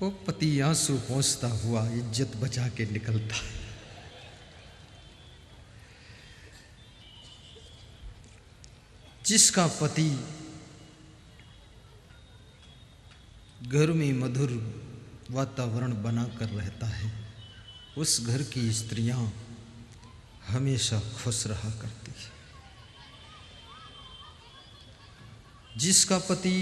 वो पति आंसू पोंछता हुआ इज्जत बचा के निकलता है। जिसका पति घर में मधुर वातावरण बनाकर रहता है, उस घर की स्त्रियां हमेशा खुश रहा करती है। जिसका पति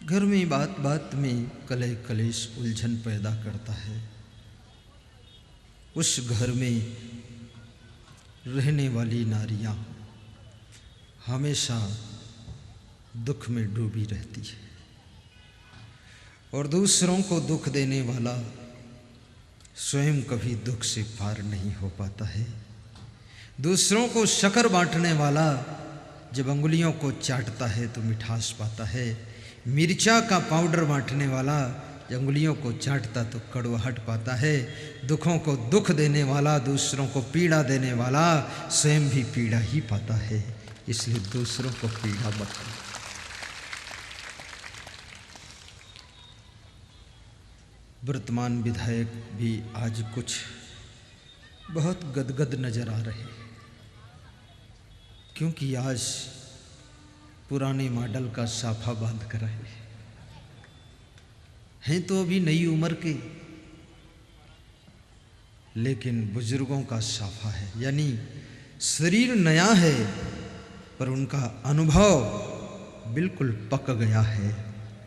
घर में बात बात में कलह कलेश उलझन पैदा करता है, उस घर में रहने वाली नारियां हमेशा दुख में डूबी रहती है। और दूसरों को दुख देने वाला स्वयं कभी दुख से पार नहीं हो पाता है। दूसरों को शक्कर बांटने वाला जब अंगुलियों को चाटता है तो मिठास पाता है। मिर्चा का पाउडर बांटने वाला जब अंगुलियों को चाटता तो कड़वाहट पाता है। दुखों को दुख देने वाला, दूसरों को पीड़ा देने वाला स्वयं भी पीड़ा ही पाता है। इसलिए दूसरों को पीड़ा मत दो। वर्तमान विधायक भी आज कुछ बहुत गदगद नजर आ रहे हैं, क्योंकि आज पुराने मॉडल का साफा बांध कर आए हैं। तो अभी नई उम्र के, लेकिन बुजुर्गों का साफा है, यानी शरीर नया है पर उनका अनुभव बिल्कुल पक गया है।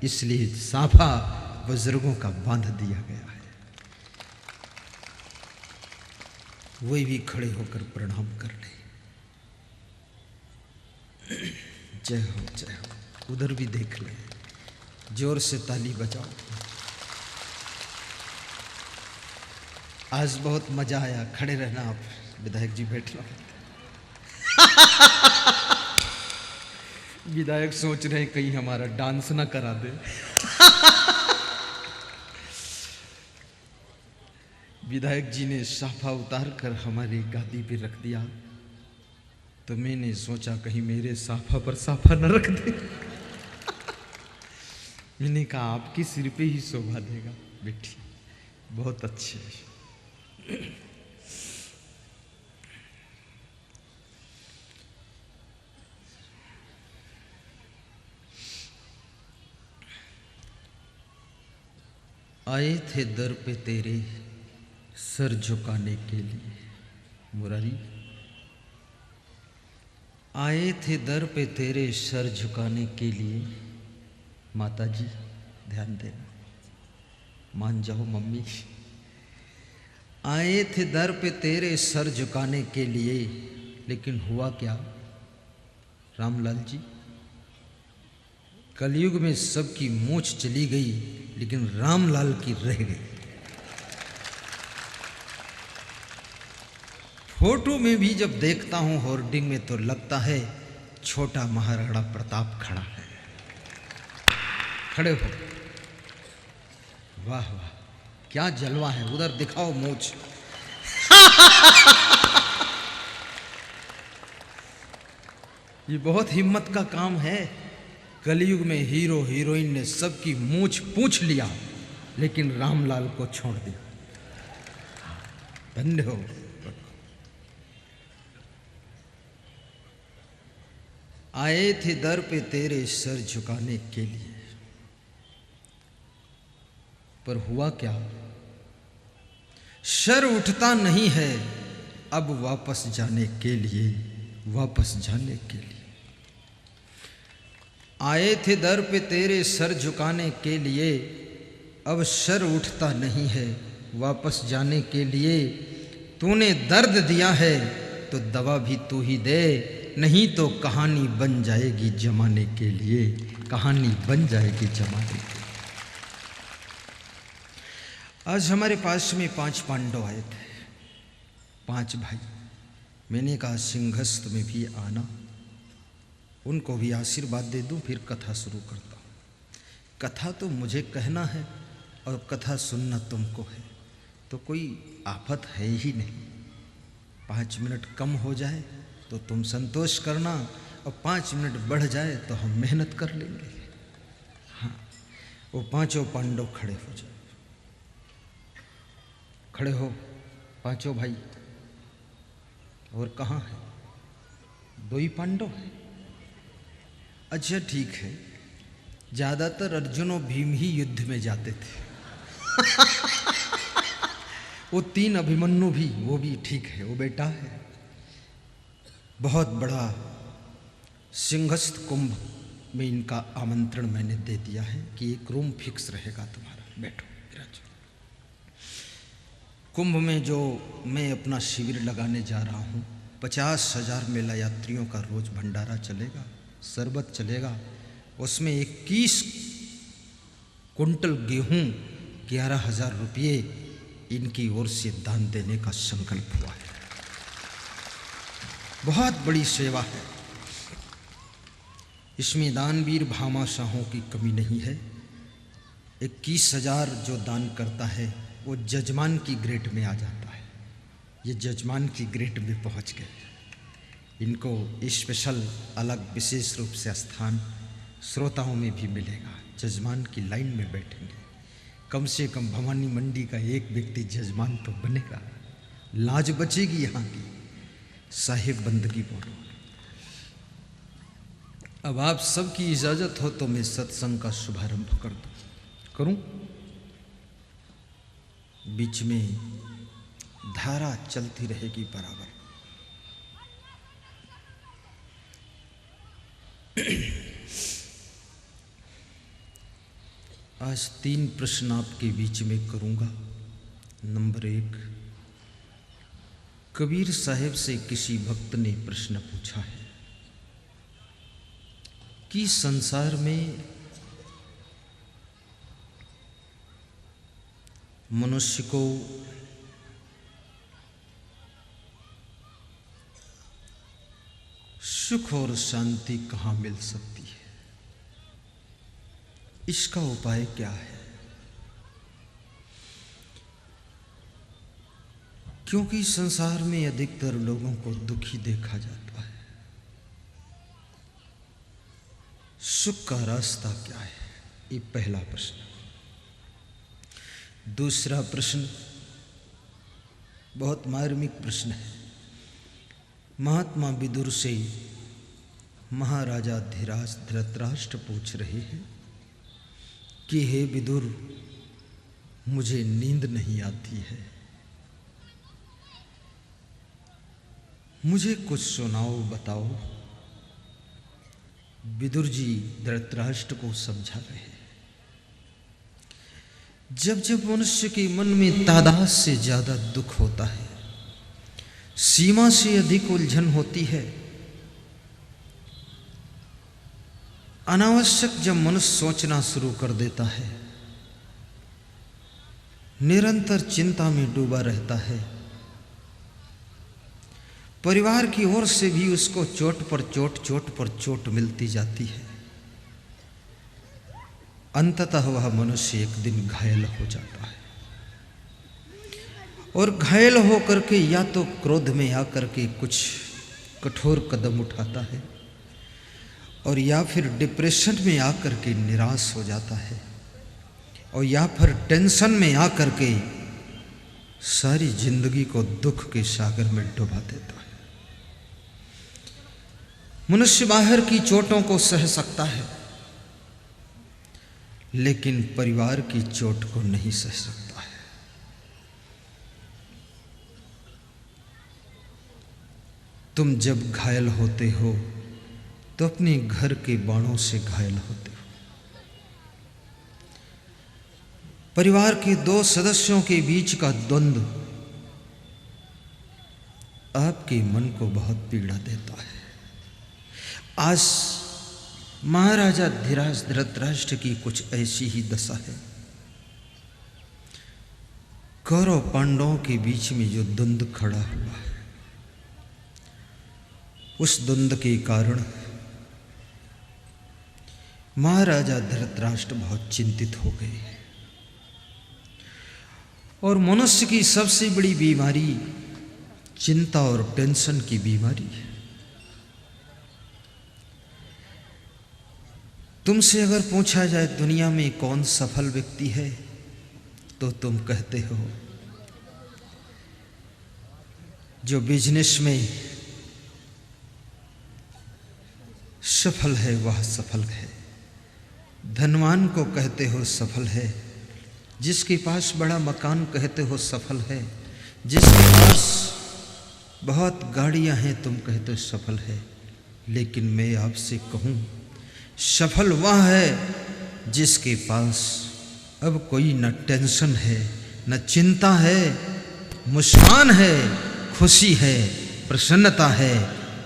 इसलिए साफा बुजुर्गों का बांध दिया गया है। वही भी खड़े होकर प्रणाम कर ले। जय हो जय हो। उधर भी देख ले, जोर से ताली बजाओ। आज बहुत मजा आया। खड़े रहना आप, विधायक जी बैठ लो। विधायक सोच रहे हैं कहीं हमारा डांस ना करा दे। विधायक जी ने साफा उतार कर हमारी गादी पे रख दिया, तो मैंने सोचा कहीं मेरे साफा पर साफा न रख दे। मैंने कहा आपके सिर पे ही शोभा देगा बेटी, बहुत अच्छे। आए थे दर पे तेरे सर झुकाने के लिए मुरारी, आए थे दर पे तेरे सर झुकाने के लिए। माता जी ध्यान देना, मान जाओ मम्मी। आए थे दर पे तेरे सर झुकाने के लिए, लेकिन हुआ क्या रामलाल जी? कलयुग में सबकी मूंछ चली गई, लेकिन रामलाल की रह गई। फोटो में भी जब देखता हूं होर्डिंग में तो लगता है छोटा महाराणा प्रताप खड़ा है। खड़े हो, वाह वाह क्या जलवा है। उधर दिखाओ मूंछ। ये बहुत हिम्मत का काम है। कलयुग में हीरो हीरोइन ने सबकी मूंछ पूछ लिया, लेकिन रामलाल को छोड़ दिया। धन्य हो। आए थे दर पे तेरे सर झुकाने के लिए, पर हुआ क्या? सर उठता नहीं है अब वापस जाने के लिए, वापस जाने के लिए। आए थे दर पे तेरे सर झुकाने के लिए, अब सर उठता नहीं है वापस जाने के लिए। तूने दर्द दिया है तो दवा भी तू ही दे, नहीं तो कहानी बन जाएगी जमाने के लिए, कहानी बन जाएगी जमाने के लिए। आज हमारे पास में 5 पांडव आए थे, 5 भाई। मैंने कहा सिंहस्थ में भी आना, उनको भी आशीर्वाद दे दूं, फिर कथा शुरू करता हूँ। कथा तो मुझे कहना है और कथा सुनना तुमको है, तो कोई आफत है ही नहीं। 5 मिनट कम हो जाए तो तुम संतोष करना, और 5 मिनट बढ़ जाए तो हम मेहनत कर लेंगे। हाँ, वो पांचों पांडव खड़े हो जाए। खड़े हो पांचों भाई। और कहाँ है? दो ही पांडव है। अच्छा ठीक है, ज्यादातर अर्जुन और भीम ही युद्ध में जाते थे। वो तीन अभिमन्यु भी, वो भी ठीक है, वो बेटा है। बहुत बड़ा सिंहस्थ कुंभ में इनका आमंत्रण मैंने दे दिया है कि एक रूम फिक्स रहेगा तुम्हारा, बैठो विराजो। कुंभ में जो मैं अपना शिविर लगाने जा रहा हूँ, 50,000 मेला यात्रियों का रोज भंडारा चलेगा, शरबत चलेगा। उसमें 21 कुंटल गेहूँ, 11,000 रुपये इनकी ओर से दान देने का संकल्प हुआ है। बहुत बड़ी सेवा है। इसमें दानवीर भामाशाहों की कमी नहीं है। 21,000 जो दान करता है वो जजमान की ग्रेड में आ जाता है। ये जजमान की ग्रेड में पहुंच गए। इनको स्पेशल अलग विशेष रूप से स्थान श्रोताओं में भी मिलेगा। जजमान की लाइन में बैठेंगे। कम से कम भवानी मंडी का एक व्यक्ति जजमान तो बनेगा। लाज बचेगी यहाँ की। साहिब बंदगी बोलो। अब आप सबकी इजाजत हो तो मैं सत्संग का शुभारंभ करूं। बीच में धारा चलती रहेगी बराबर। आज 3 प्रश्न आपके बीच में करूंगा। नंबर 1, कबीर साहब से किसी भक्त ने प्रश्न पूछा है कि संसार में मनुष्य को सुख और शांति कहाँ मिल सकती है, इसका उपाय क्या है? क्योंकि संसार में अधिकतर लोगों को दुखी देखा जाता है। सुख का रास्ता क्या है? ये पहला प्रश्न। दूसरा प्रश्न बहुत मार्मिक प्रश्न है। महात्मा विदुर से महाराजा धीराज धृतराष्ट्र पूछ रहे हैं कि हे विदुर, मुझे नींद नहीं आती है, मुझे कुछ सुनाओ, बताओ। विदुर जी धृतराष्ट्र को समझा रहे हैं। जब जब मनुष्य के मन में तादाद से ज्यादा दुख होता है, सीमा से अधिक उलझन होती है, अनावश्यक जब मनुष्य सोचना शुरू कर देता है, निरंतर चिंता में डूबा रहता है, परिवार की ओर से भी उसको चोट पर चोट मिलती जाती है, अंततः वह मनुष्य एक दिन घायल हो जाता है। और घायल होकर के या तो क्रोध में आकर के कुछ कठोर कदम उठाता है, और या फिर डिप्रेशन में आकर के निराश हो जाता है, और या फिर टेंशन में आकर के सारी जिंदगी को दुख के सागर में डुबा देता है। मनुष्य बाहर की चोटों को सह सकता है, लेकिन परिवार की चोट को नहीं सह सकता है। तुम जब घायल होते हो तो अपने घर के बाणों से घायल होते हो। परिवार के 2 सदस्यों के बीच का द्वंद्व आपके मन को बहुत पीड़ा देता है। आज महाराजा धीराज धृतराष्ट्र की कुछ ऐसी ही दशा है। कौरव पांडवों के बीच में जो द्वंद्व खड़ा हुआ है, उस द्वंद्व के कारण महाराजा धृतराष्ट्र बहुत चिंतित हो गए। और मनुष्य की सबसे बड़ी बीमारी चिंता और टेंशन की बीमारी है। तुमसे अगर पूछा जाए दुनिया में कौन सफल व्यक्ति है, तो तुम कहते हो जो बिजनेस में सफल है वह सफल है। धनवान को कहते हो सफल है, जिसके पास बड़ा मकान कहते हो सफल है, जिसके पास बहुत गाड़ियां हैं तुम कहते हो सफल है। लेकिन मैं आपसे कहूं, सफल वह है जिसके पास अब कोई न टेंशन है, न चिंता है, मुस्कान है, खुशी है, प्रसन्नता है,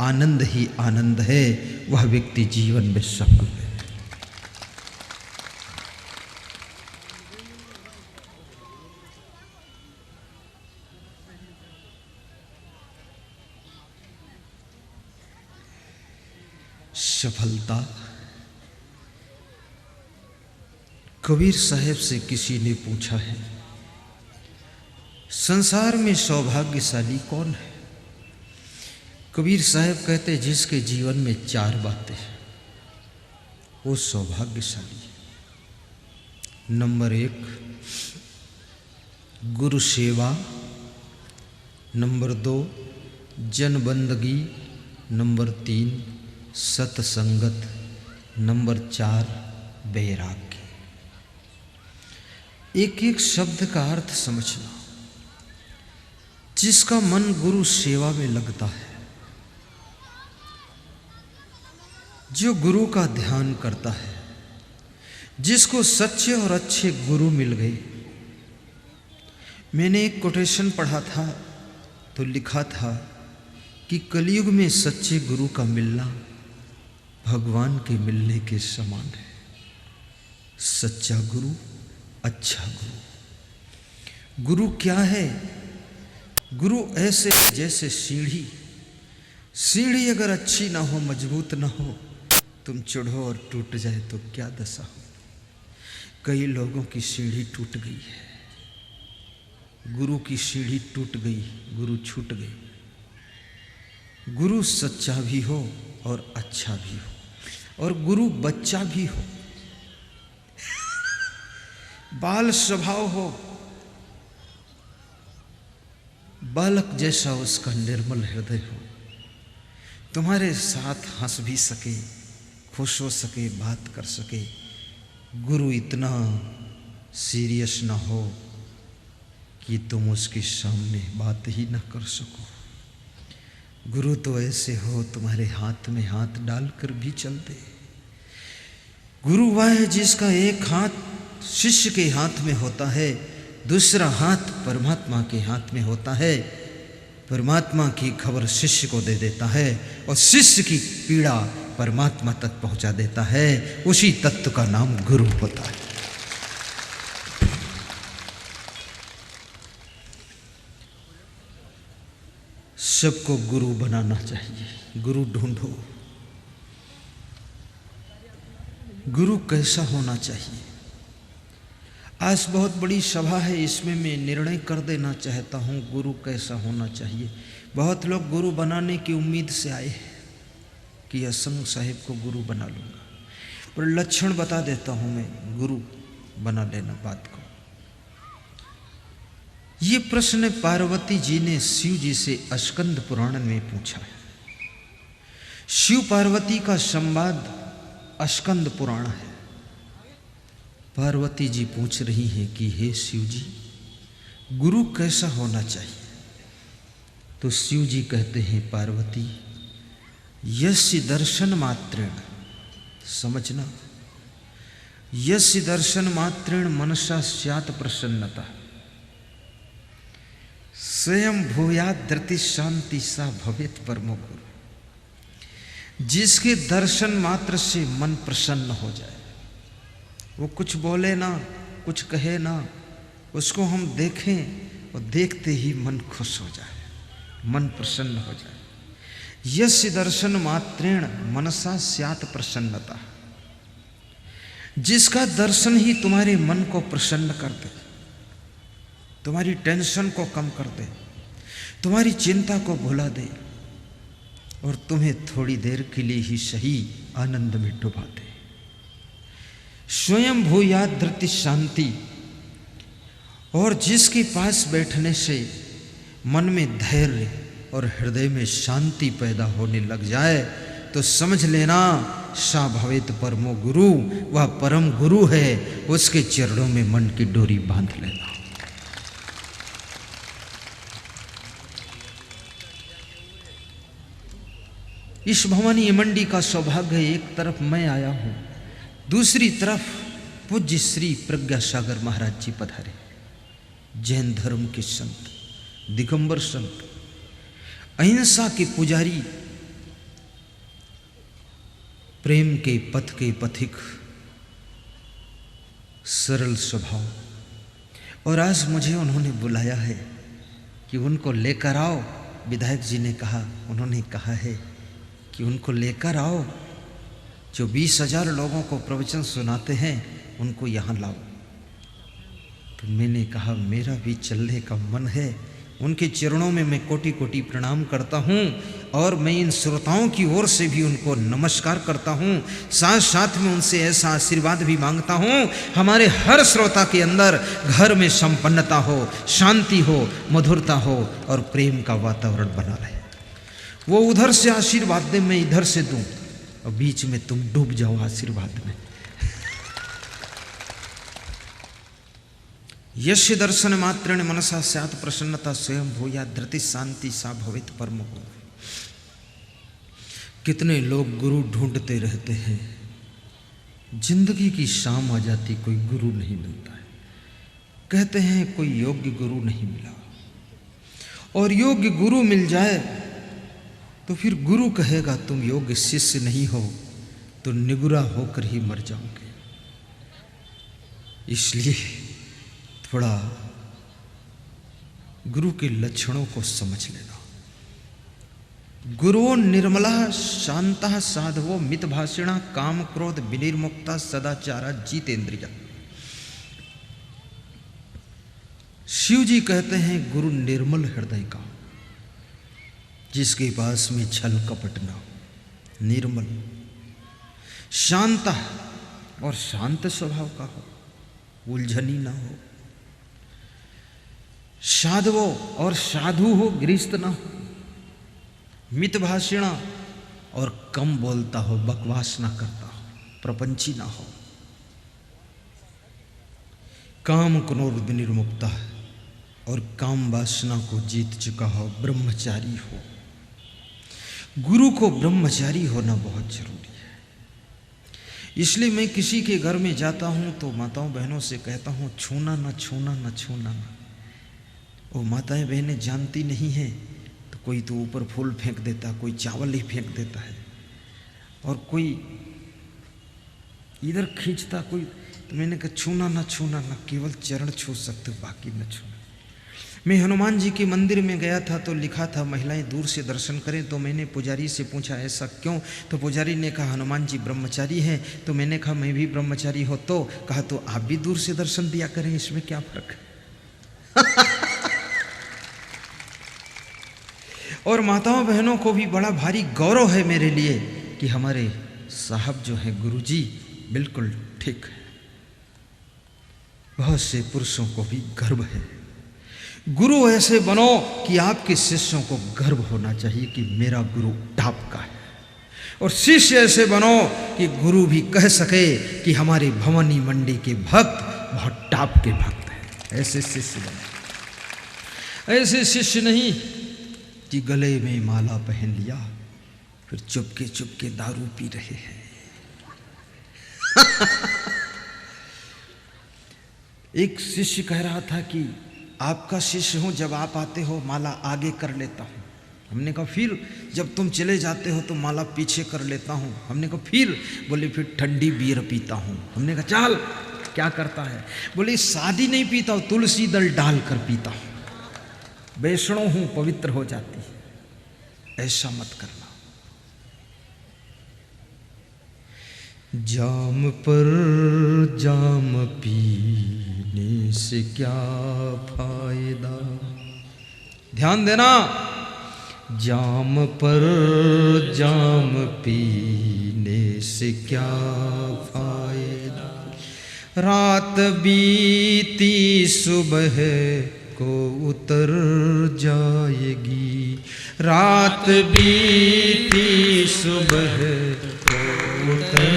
आनंद ही आनंद है। वह व्यक्ति जीवन में सफल है। सफलता कबीर साहब से किसी ने पूछा है, संसार में सौभाग्यशाली कौन है? कबीर साहब कहते जिसके जीवन में 4 बातें हैं वो सौभाग्यशाली है। नंबर 1 गुरु सेवा, नंबर 2 जन बंदगी, नंबर 3 सत्संगत, नंबर 4 वैराग्य। एक एक शब्द का अर्थ समझना। जिसका मन गुरु सेवा में लगता है, जो गुरु का ध्यान करता है, जिसको सच्चे और अच्छे गुरु मिल गए। मैंने एक कोटेशन पढ़ा था तो लिखा था कि कलयुग में सच्चे गुरु का मिलना भगवान के मिलने के समान है। सच्चा गुरु, अच्छा गुरु। गुरु क्या है? गुरु ऐसे जैसे सीढ़ी अगर अच्छी ना हो, मजबूत ना हो, तुम चढ़ो और टूट जाए तो क्या दशा हो। कई लोगों की सीढ़ी टूट गई है, गुरु की सीढ़ी टूट गई, गुरु छूट गई। गुरु सच्चा भी हो और अच्छा भी हो, और गुरु बच्चा भी हो, बाल स्वभाव हो, बालक जैसा उसका निर्मल हृदय हो, तुम्हारे साथ हंस भी सके, खुश हो सके, बात कर सके। गुरु इतना सीरियस ना हो कि तुम उसके सामने बात ही ना कर सको। गुरु तो ऐसे हो तुम्हारे हाथ में हाथ डालकर भी चलते। गुरु वह है जिसका एक हाथ शिष्य के हाथ में होता है, दूसरा हाथ परमात्मा के हाथ में होता है। परमात्मा की खबर शिष्य को दे देता है और शिष्य की पीड़ा परमात्मा तक पहुंचा देता है। उसी तत्व का नाम गुरु होता है। सबको गुरु बनाना चाहिए। गुरु ढूंढो। गुरु कैसा होना चाहिए? आज बहुत बड़ी सभा है, इसमें मैं निर्णय कर देना चाहता हूँ गुरु कैसा होना चाहिए। बहुत लोग गुरु बनाने की उम्मीद से आए हैं कि असंग साहिब को गुरु बना लूँगा, पर लक्षण बता देता हूँ मैं, गुरु बना लेना बात को। ये प्रश्न पार्वती जी ने शिव जी से स्कंद पुराण में पूछा है। शिव पार्वती का संवाद स्कंद पुराण है। पार्वती जी पूछ रही हैं कि हे शिव जी, गुरु कैसा होना चाहिए? तो शिव जी कहते हैं, पार्वती यस्य दर्शन मात्रेण, समझना, यस्य दर्शन मात्रेण मनसा स्यात् प्रसन्नता, स्वयं भूयात् धृति शांति सा भवेत् परमो गुरु। जिसके दर्शन मात्र से मन प्रसन्न हो जाए, वो कुछ बोले ना, कुछ कहे ना, उसको हम देखें और देखते ही मन खुश हो जाए, मन प्रसन्न हो जाए। यस्य दर्शन मात्रेण मनसा स्यात् प्रसन्नता, जिसका दर्शन ही तुम्हारे मन को प्रसन्न कर दे, तुम्हारी टेंशन को कम कर दे, तुम्हारी चिंता को भुला दे और तुम्हें थोड़ी देर के लिए ही सही आनंद में डुबा दे। स्वयं भूयात् धृति शांति। और जिसके पास बैठने से मन में धैर्य और हृदय में शांति पैदा होने लग जाए तो समझ लेना सा भवेत परमो गुरु, वह परम गुरु है, उसके चरणों में मन की डोरी बांध लेना। इस भवानी मंडी का सौभाग्य, एक तरफ मैं आया हूं, दूसरी तरफ पूज्य श्री प्रज्ञा सागर महाराज जी पधारे, जैन धर्म के संत, दिगंबर संत, अहिंसा के पुजारी, प्रेम के पथ के पथिक, सरल स्वभाव। और आज मुझे उन्होंने बुलाया है कि उनको लेकर आओ। विधायक जी ने कहा, उन्होंने कहा है कि उनको लेकर आओ, जो 20,000 लोगों को प्रवचन सुनाते हैं उनको यहाँ लाओ। तो मैंने कहा मेरा भी चलने का मन है। उनके चरणों में मैं कोटि कोटि प्रणाम करता हूँ और मैं इन श्रोताओं की ओर से भी उनको नमस्कार करता हूँ। साथ साथ में उनसे ऐसा आशीर्वाद भी मांगता हूँ, हमारे हर श्रोता के अंदर घर में संपन्नता हो, शांति हो, मधुरता हो और प्रेम का वातावरण बना रहे। वो उधर से आशीर्वाद दे, मैं इधर से दूं और बीच में तुम डूब जाओ आशीर्वाद में। यश दर्शन मात्रेण मनसा स्यात् प्रसन्नता, स्वयं भूयात् धृति शांति, सा भवेत् परमो गुरु। कितने लोग गुरु ढूंढते रहते हैं, जिंदगी की शाम आ जाती कोई गुरु नहीं मिलता है। कहते हैं कोई योग्य गुरु नहीं मिला, और योग्य गुरु मिल जाए तो फिर गुरु कहेगा तुम योग्य शिष्य नहीं हो, तो निगुरा होकर ही मर जाओगे। इसलिए थोड़ा गुरु के लक्षणों को समझ लेना। गुरुओ निर्मला शांता साधवो मितभाषिणा काम क्रोध विनिर्मुक्ता सदाचारा जितेंद्रिया। शिव जी कहते हैं गुरु निर्मल हृदय का, जिसके पास में छल कपट ना हो, निर्मल, शांत और शांत स्वभाव का हो, उलझनी ना हो, साधवो और साधु हो, गृहस्थ ना हो, मितभाषिणा और कम बोलता हो, बकवास ना करता हो, प्रपंची ना हो, काम क्रोध विनिर्मुक्ता और काम वासना को जीत चुका हो, ब्रह्मचारी हो। गुरु को ब्रह्मचारी होना बहुत जरूरी है। इसलिए मैं किसी के घर में जाता हूं तो माताओं बहनों से कहता हूं छूना ना, छूना ना, छूना ना। वो माताएं बहनें जानती नहीं हैं तो कोई तो ऊपर फूल फेंक देता, कोई चावल ही फेंक देता है, और कोई इधर खींचता, कोई। तो मैंने कहा छूना ना, छूना ना, केवल चरण छू सकते हो, बाकी न छूना। मैं हनुमान जी के मंदिर में गया था तो लिखा था महिलाएं दूर से दर्शन करें। तो मैंने पुजारी से पूछा ऐसा क्यों? तो पुजारी ने कहा हनुमान जी ब्रह्मचारी हैं। तो मैंने कहा मैं भी ब्रह्मचारी हो तो? कहा तो आप भी दूर से दर्शन दिया करें, इसमें क्या फर्क है? और माताओं बहनों को भी बड़ा भारी गौरव है मेरे लिए कि हमारे साहब जो है गुरुजी बिल्कुल ठीक है। बहुत से पुरुषों को भी गर्व है। गुरु ऐसे बनो कि आपके शिष्यों को गर्व होना चाहिए कि मेरा गुरु टॉप का है, और शिष्य ऐसे बनो कि गुरु भी कह सके कि हमारे भवानी मंडी के भक्त बहुत टॉप के भक्त हैं। ऐसे शिष्य बनो, ऐसे शिष्य नहीं कि गले में माला पहन लिया फिर चुपके चुपके दारू पी रहे हैं। एक शिष्य कह रहा था कि आपका शिष्य हूं, जब आप आते हो माला आगे कर लेता हूं। हमने कहा फिर जब तुम चले जाते हो तो माला पीछे कर लेता हूं। हमने कहा फिर? बोले फिर ठंडी बियर पीता हूं। हमने कहा चल क्या करता है? बोले शादी नहीं पीता हूं, तुलसी दल डाल कर पीता हूं, वैष्णव हूं, पवित्र हो जाती है। ऐसा मत करना। जाम पर जाम पीने से क्या फायदा? ध्यान देना, जाम पर जाम पीने से क्या फायदा? रात बीती सुबह को उतर जाएगी, रात बीती सुबह को उतर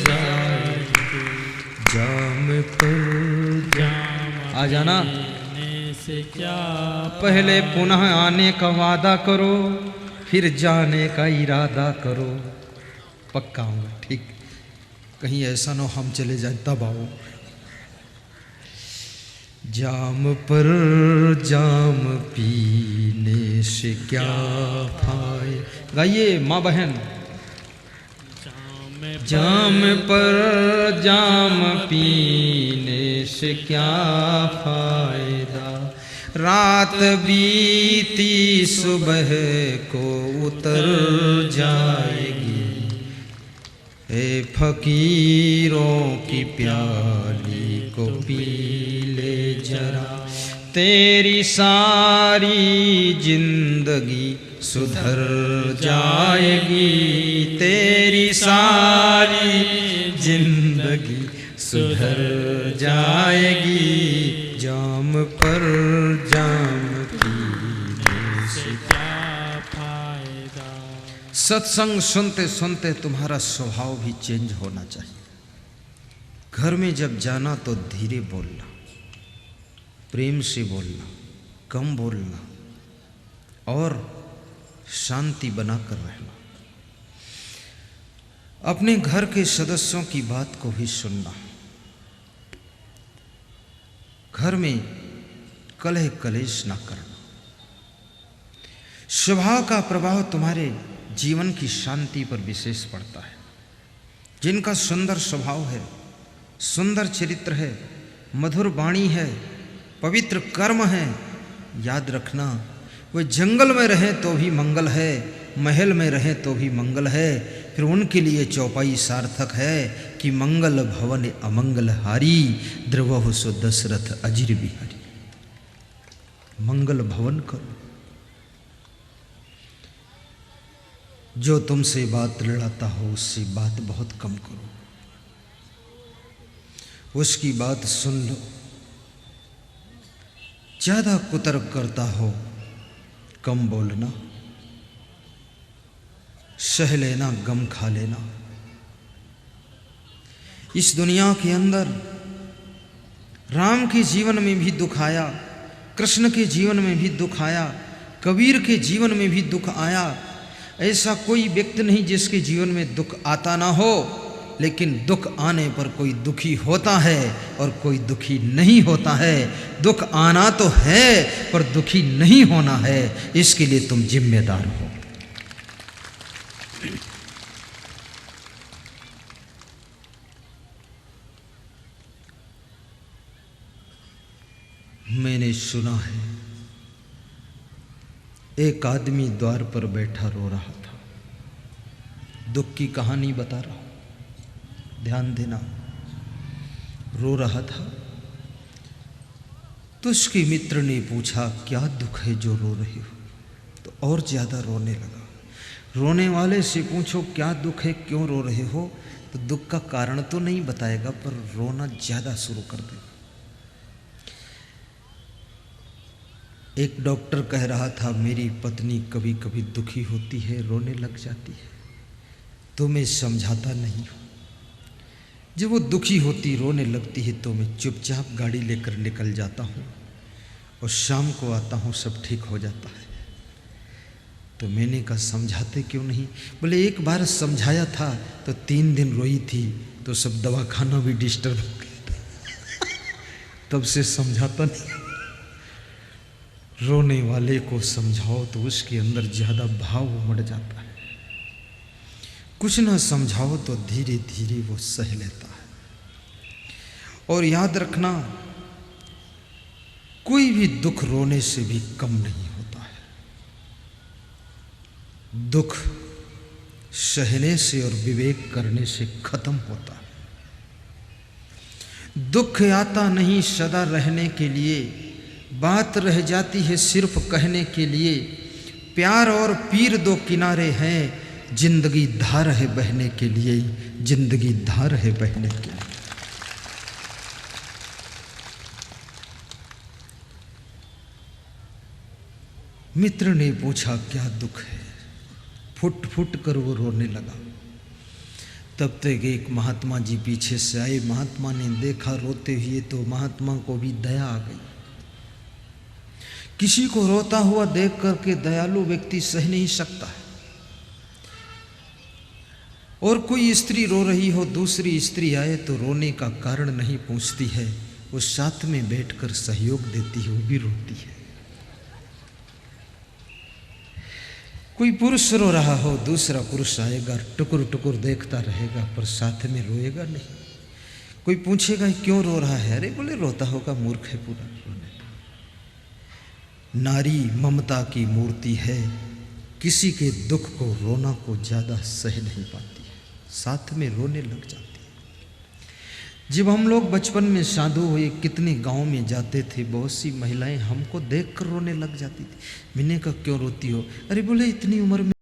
जाएगी, जाम पर जाम आ जाना से क्या, पहले पुनः आने का वादा करो, फिर जाने का इरादा करो। पक्का आऊंगा, ठीक, कहीं ऐसा ना हम चले जाए तब आओ। जाम पर जाम पीने से क्या फायदा, गाइए माँ बहन। जाम पर जाम पीने से क्या फायदा, रात बीती सुबह को उतर जाएगी, ए फकीरों की प्याली को पी ले जरा, तेरी सारी जिंदगी सुधर जाएगी, तेरी सारी जिंदगी सुधर जाएगी, जाम पर जाम पीने से क्या फायदा। सत्संग सुनते सुनते तुम्हारा स्वभाव भी चेंज होना चाहिए। घर में जब जाना तो धीरे बोलना, प्रेम से बोलना, कम बोलना और शांति बनाकर रहना। अपने घर के सदस्यों की बात को भी सुनना। घर में कलह कलेश ना करना। स्वभाव का प्रभाव तुम्हारे जीवन की शांति पर विशेष पड़ता है। जिनका सुंदर स्वभाव है, सुंदर चरित्र है, मधुर वाणी है, पवित्र कर्म है, याद रखना वे जंगल में रहे तो भी मंगल है, महल में रहे तो भी मंगल है। फिर उनके लिए चौपाई सार्थक है कि मंगल भवन अमंगल हारी, द्रवहु सो दशरथ अजिर बिहारी। मंगल भवन करो। जो तुमसे बात लड़ाता हो उससे बात बहुत कम करो, उसकी बात सुन लो। ज्यादा कुतर्क करता हो कम बोलना, सह लेना, गम खा लेना। इस दुनिया के अंदर राम के जीवन में भी दुख आया, कृष्ण के जीवन में भी दुख आया, कबीर के जीवन में भी दुख आया। ऐसा कोई व्यक्ति नहीं जिसके जीवन में दुख आता ना हो, लेकिन दुख आने पर कोई दुखी होता है और कोई दुखी नहीं होता है। दुख आना तो है पर दुखी नहीं होना है, इसके लिए तुम जिम्मेदार हो। मैंने सुना है एक आदमी द्वार पर बैठा रो रहा था। दुख की कहानी बता रहा हूं, ध्यान देना। रो रहा था तो उसके मित्र ने पूछा, क्या दुख है जो रो रही हो? तो और ज्यादा रोने लगा। रोने वाले से पूछो क्या दुख है, क्यों रो रहे हो? तो दुख का कारण तो नहीं बताएगा पर रोना ज्यादा शुरू कर देगा। एक डॉक्टर कह रहा था, मेरी पत्नी कभी कभी दुखी होती है, रोने लग जाती है, तो मैं समझाता नहीं हूँ। जब वो दुखी होती, रोने लगती है तो मैं चुपचाप गाड़ी लेकर निकल जाता हूँ और शाम को आता हूँ, सब ठीक हो जाता है। तो मैंने कहा समझाते क्यों नहीं? बोले एक बार समझाया था तो 3 दिन रोई थी, तो सब दवाखाना भी डिस्टर्ब हो गया, तब से समझाता नहीं। रोने वाले को समझाओ तो उसके अंदर ज्यादा भाव उमड़ जाता है। कुछ ना समझाओ तो धीरे धीरे वो सह लेता है। और याद रखना, कोई भी दुख रोने से भी कम नहीं होता है। दुख सहने से और विवेक करने से खत्म होता है। दुख आता नहीं सदा रहने के लिए, बात रह जाती है सिर्फ कहने के लिए। प्यार और पीर दो किनारे हैं, जिंदगी धार है बहने के लिए, जिंदगी धार है बहने के लिए। मित्र ने पूछा क्या दुख है, फुट फुट कर वो रोने लगा। तब तक एक महात्मा जी पीछे से आए। महात्मा ने देखा रोते हुए तो महात्मा को भी दया आ गई। किसी को रोता हुआ देख करके दयालु व्यक्ति सह नहीं सकता है। और कोई स्त्री रो रही हो, दूसरी स्त्री आए तो रोने का कारण नहीं पूछती है, वो साथ में बैठकर सहयोग देती है, वो भी रोती है। कोई पुरुष रो रहा हो, दूसरा पुरुष आएगा, टुकुर टुकुर देखता रहेगा पर साथ में रोएगा नहीं। कोई पूछेगा क्यों रो रहा है, अरे बोले रोता होगा, मूर्ख है पूरा, रोने। नारी ममता की मूर्ति है, किसी के दुख को रोना को ज्यादा सह नहीं पाती है, साथ में रोने लग जाती है। जब हम लोग बचपन में साधु हुए, कितने गांव में जाते थे, बहुत सी महिलाएं हमको देखकर रोने लग जाती थी। मैंने कहा क्यों रोती हो, अरे बोले इतनी उम्र में